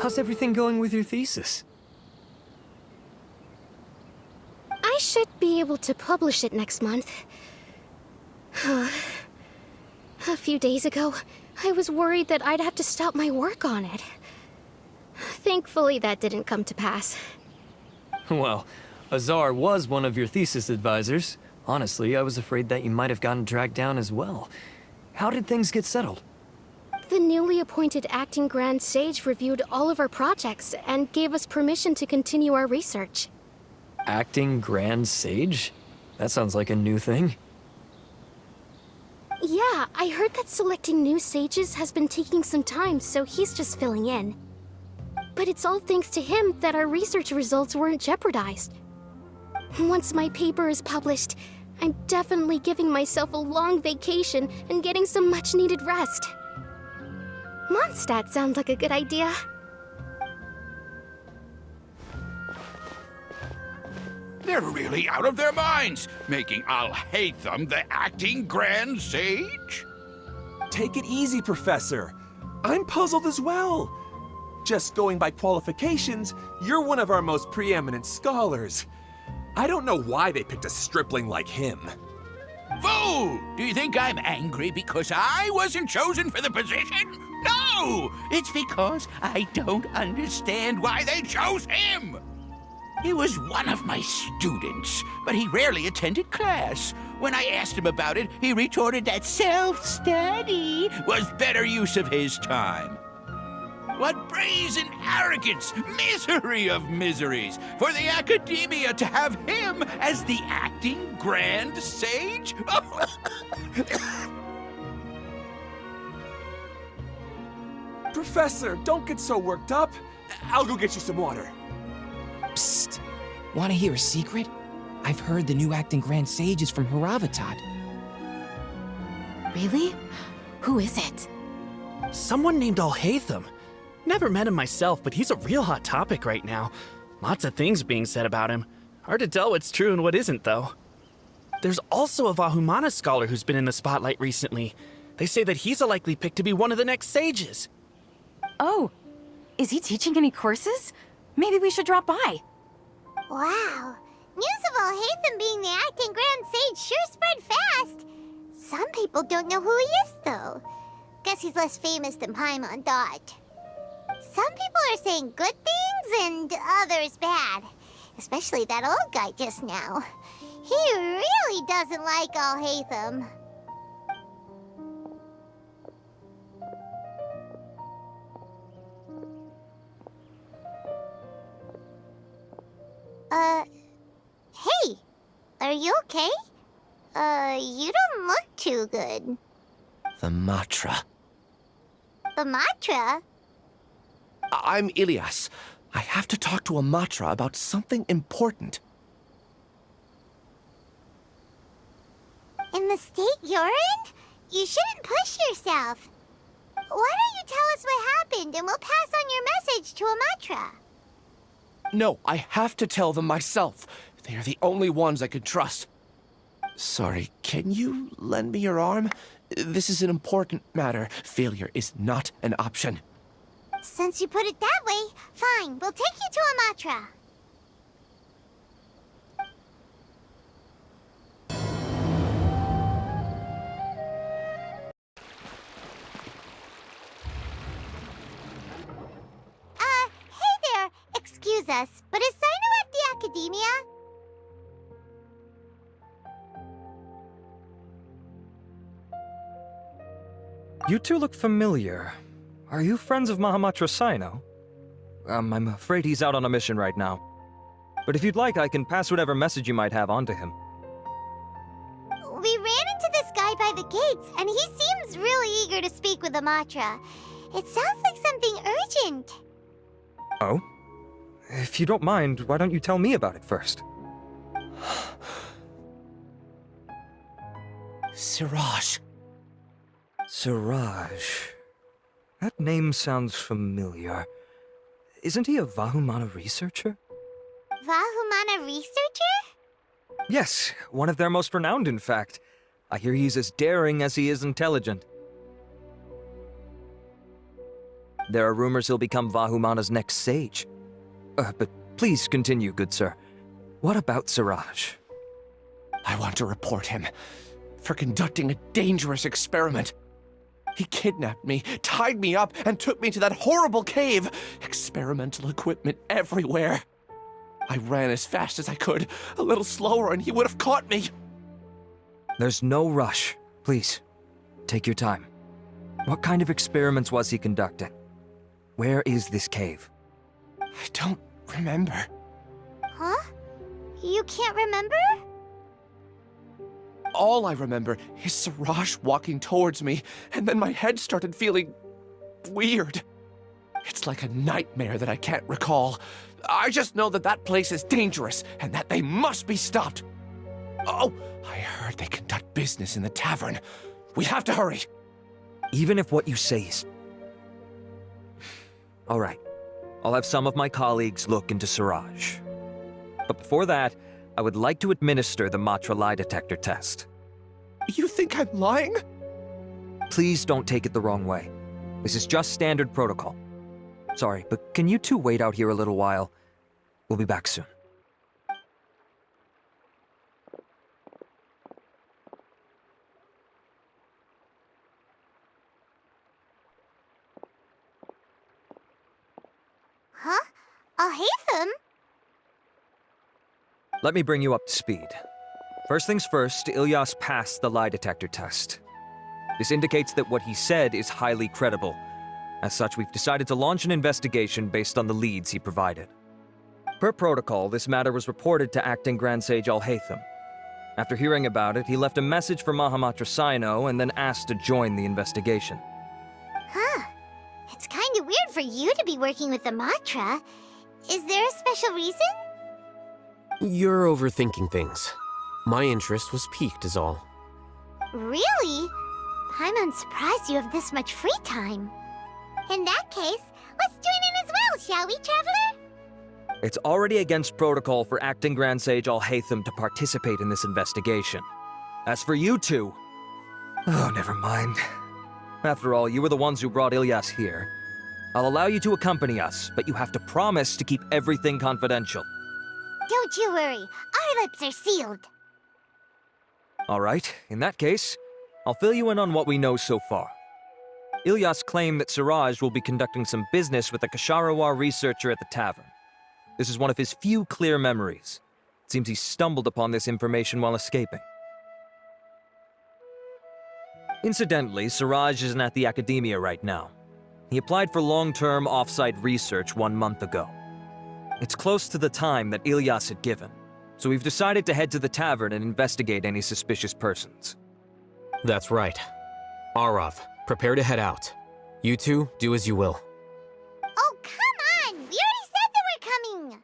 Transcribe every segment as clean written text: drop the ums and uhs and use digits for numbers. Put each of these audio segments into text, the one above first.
how's everything going with your thesis? I should be able to publish it next month. A few days ago, I was worried that I'd have to stop my work on it. Thankfully, that didn't come to pass. Well, Azar was one of your thesis advisors. Honestly, I was afraid that you might have gotten dragged down as well. How did things get settled? The newly appointed acting Grand Sage reviewed all of our projects and gave us permission to continue our research. Acting Grand Sage? That sounds like a new thing. Yeah, I heard that selecting new sages has been taking some time, so he's just filling in. But it's all thanks to him that our research results weren't jeopardized. Once my paper is published, I'm definitely giving myself a long vacation and getting some much-needed rest. Mondstadt sounds like a good idea. They're really out of their minds, making Alhaitham the acting Grand Sage? Take it easy, Professor. I'm puzzled as well. Just going by qualifications, you're one of our most preeminent scholars. I don't know why they picked a stripling like him. Fool! Do you think I'm angry because I wasn't chosen for the position? No! It's because I don't understand why they chose him! He was one of my students, but he rarely attended class. When I asked him about it, he retorted that self-study was better use of his time. What brazen arrogance, misery of miseries, for the academia to have him as the acting Grand Sage? Professor, don't get so worked up. I'll go get you some water. Psst! Want to hear a secret? I've heard the new acting Grand Sage is from Haravatat. Really? Who is it? Someone named Alhaitham. Never met him myself, but he's a real hot topic right now. Lots of things being said about him. Hard to tell what's true and what isn't, though. There's also a Vahumana scholar who's been in the spotlight recently. They say that he's a likely pick to be one of the next sages. Oh, is he teaching any courses? Maybe we should drop by. Wow. News of Alhaitham being the acting Grand Sage sure spread fast. Some people don't know who he is, though. Guess he's less famous than Paimon Dot. Some people are saying good things and others bad. Especially that old guy just now. He really doesn't like Alhaitham. Hey! Are you okay? You don't look too good. The Matra. The Matra? I'm Ilias. I have to talk to a Matra about something important. In the state you're in? You shouldn't push yourself. Why don't you tell us what happened and we'll pass on your message to a Matra? No, I have to tell them myself. They are the only ones I can trust. Sorry, can you lend me your arm? This is an important matter. Failure is not an option. Since you put it that way, fine. We'll take you to a Matra. Hey there. Excuse us, but is Sino at the Academia? You two look familiar. Are you friends of Mahamatra Sino? I'm afraid he's out on a mission right now. But if you'd like, I can pass whatever message you might have on to him. We ran into this guy by the gates, and he seems really eager to speak with the Matra. It sounds like something urgent. Oh? If you don't mind, why don't you tell me about it first? Siraj. Siraj. That name sounds familiar. Isn't he a Vahumana researcher? Vahumana researcher? Yes, one of their most renowned, in fact. I hear he's as daring as he is intelligent. There are rumors he'll become Vahumana's next sage. But please continue, good sir. What about Siraj? I want to report him for conducting a dangerous experiment. He kidnapped me, tied me up, and took me to that horrible cave. Experimental equipment everywhere. I ran as fast as I could, a little slower, and he would have caught me. There's no rush. Please, take your time. What kind of experiments was he conducting? Where is this cave? I don't remember. Huh? You can't remember? All I remember is Siraj walking towards me, and then my head started feeling weird. It's like a nightmare that I can't recall. I just know that that place is dangerous, and that they must be stopped. Oh, I heard they conduct business in the tavern. We have to hurry. Even if what you say is... All right. I'll have some of my colleagues look into Siraj. But before that, I would like to administer the Matra lie detector test. You think I'm lying? Please don't take it the wrong way. This is just standard protocol. Sorry, but can you two wait out here a little while? We'll be back soon. Huh? Alhaitham? Let me bring you up to speed. First things first, Ilyas passed the lie detector test. This indicates that what he said is highly credible. As such, we've decided to launch an investigation based on the leads he provided. Per protocol, this matter was reported to Acting Grand Sage Alhaitham. After hearing about it, he left a message for Mahamatra Sino and then asked to join the investigation. Huh. It's kinda weird for you to be working with the Matra. Is there a special reason? You're overthinking things. My interest was piqued is all. Really? I'm surprised you have this much free time. In that case, let's join in as well, shall we, Traveler? It's already against protocol for Acting Grand Sage Alhaitham to participate in this investigation. As for you two... Oh, never mind. After all, you were the ones who brought Ilyas here. I'll allow you to accompany us, but you have to promise to keep everything confidential. Don't you worry, our lips are sealed. All right, in that case, I'll fill you in on what we know so far. Ilyas claimed that Siraj will be conducting some business with a Kasharawar researcher at the tavern. This is one of his few clear memories. It seems he stumbled upon this information while escaping. Incidentally, Siraj isn't at the academia right now. He applied for long-term off-site research 1 month ago. It's close to the time that Ilyas had given, so we've decided to head to the tavern and investigate any suspicious persons. That's right. Arav, prepare to head out. You two, do as you will. Oh, come on! We already said that we're coming!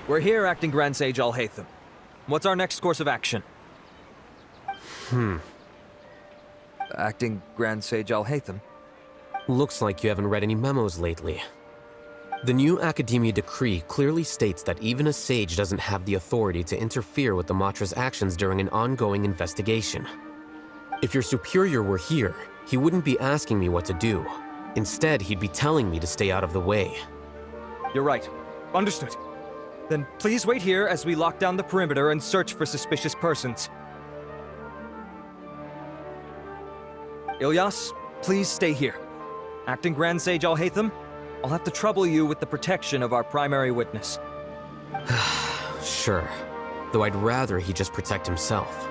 We're here, Acting Grand Sage Alhaitham. What's our next course of action? Acting Grand Sage Alhaitham? Looks like you haven't read any memos lately. The new Academia decree clearly states that even a sage doesn't have the authority to interfere with the Matra's actions during an ongoing investigation. If your superior were here, he wouldn't be asking me what to do. Instead, he'd be telling me to stay out of the way. You're right. Understood. Then please wait here as we lock down the perimeter and search for suspicious persons. Ilyas, please stay here. Acting Grand Sage Alhaitham, I'll have to trouble you with the protection of our primary witness. Sure, though I'd rather he just protect himself.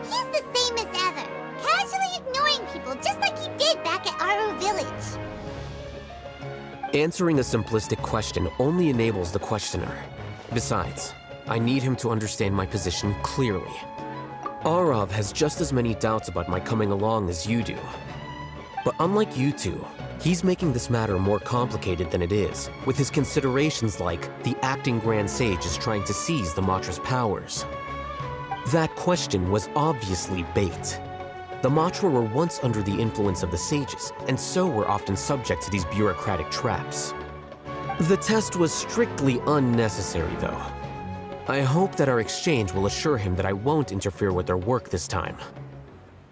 He's the same as ever, casually ignoring people just like he did back at Aru Village. Answering a simplistic question only enables the questioner. Besides, I need him to understand my position clearly. Arav has just as many doubts about my coming along as you do. But unlike you two, he's making this matter more complicated than it is, with his considerations like the acting Grand Sage is trying to seize the Matra's powers. That question was obviously bait. The Matra were once under the influence of the sages, and so were often subject to these bureaucratic traps. The test was strictly unnecessary, though. I hope that our exchange will assure him that I won't interfere with their work this time.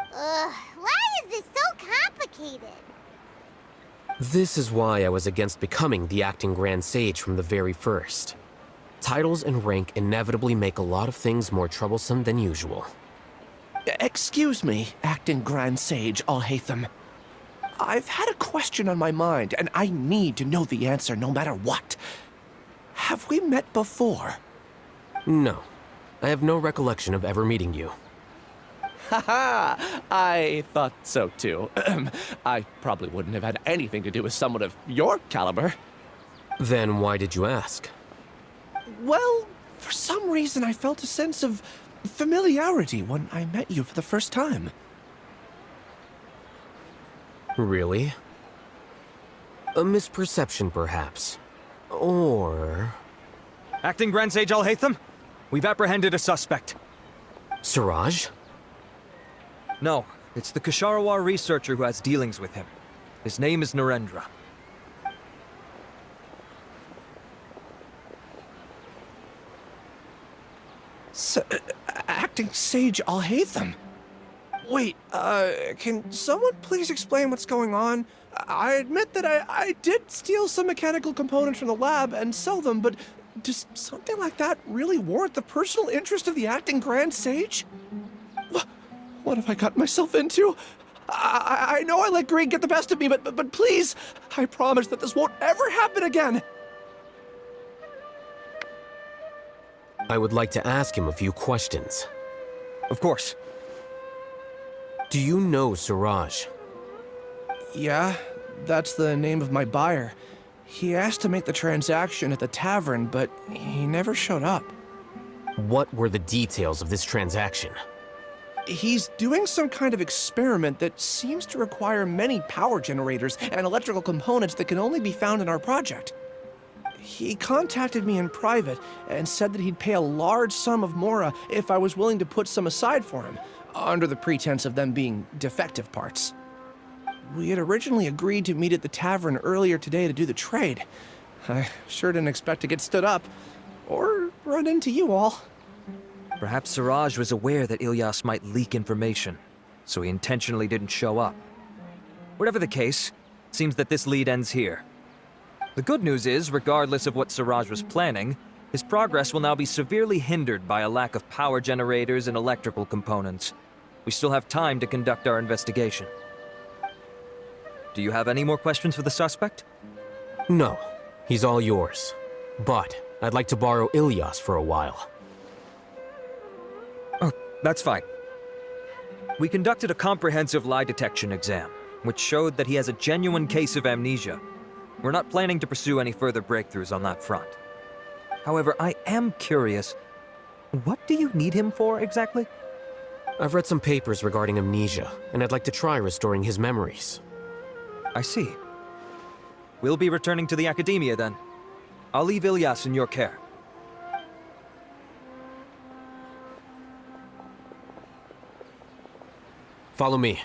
Ugh, why is this so complicated? This is why I was against becoming the acting Grand Sage from the very first. Titles and rank inevitably make a lot of things more troublesome than usual. Excuse me, acting Grand Sage Alhaitham. I've had a question on my mind, and I need to know the answer no matter what. Have we met before? No. I have no recollection of ever meeting you. Haha! I thought so too. I probably wouldn't have had anything to do with someone of your caliber. Then why did you ask? Well, for some reason I felt a sense of familiarity when I met you for the first time. Really? A misperception, perhaps. Or... Acting Grand Sage Alhaitham, we've apprehended a suspect. Siraj? No, it's the Ksharawar researcher who has dealings with him. His name is Narendra. Acting Sage Alhaitham? Wait, can someone please explain what's going on? I admit that I did steal some mechanical components from the lab and sell them, but does something like that really warrant the personal interest of the acting Grand Sage? What have I gotten myself into? I know I let greed get the best of me, but please, I promise that this won't ever happen again. I would like to ask him a few questions. Of course. Do you know Siraj? Yeah, that's the name of my buyer. He asked to make the transaction at the tavern, but he never showed up. What were the details of this transaction? He's doing some kind of experiment that seems to require many power generators and electrical components that can only be found in our project. He contacted me in private and said that he'd pay a large sum of Mora if I was willing to put some aside for him, under the pretense of them being defective parts. We had originally agreed to meet at the tavern earlier today to do the trade. I sure didn't expect to get stood up, or run into you all. Perhaps Siraj was aware that Ilyas might leak information, so he intentionally didn't show up. Whatever the case, it seems that this lead ends here. The good news is, regardless of what Siraj was planning, his progress will now be severely hindered by a lack of power generators and electrical components. We still have time to conduct our investigation. Do you have any more questions for the suspect? No. He's all yours. But I'd like to borrow Ilyas for a while. Oh, that's fine. We conducted a comprehensive lie detection exam, which showed that he has a genuine case of amnesia. We're not planning to pursue any further breakthroughs on that front. However, I am curious, what do you need him for exactly? I've read some papers regarding amnesia, and I'd like to try restoring his memories. I see. We'll be returning to the Academia then. I'll leave Ilyas in your care. Follow me.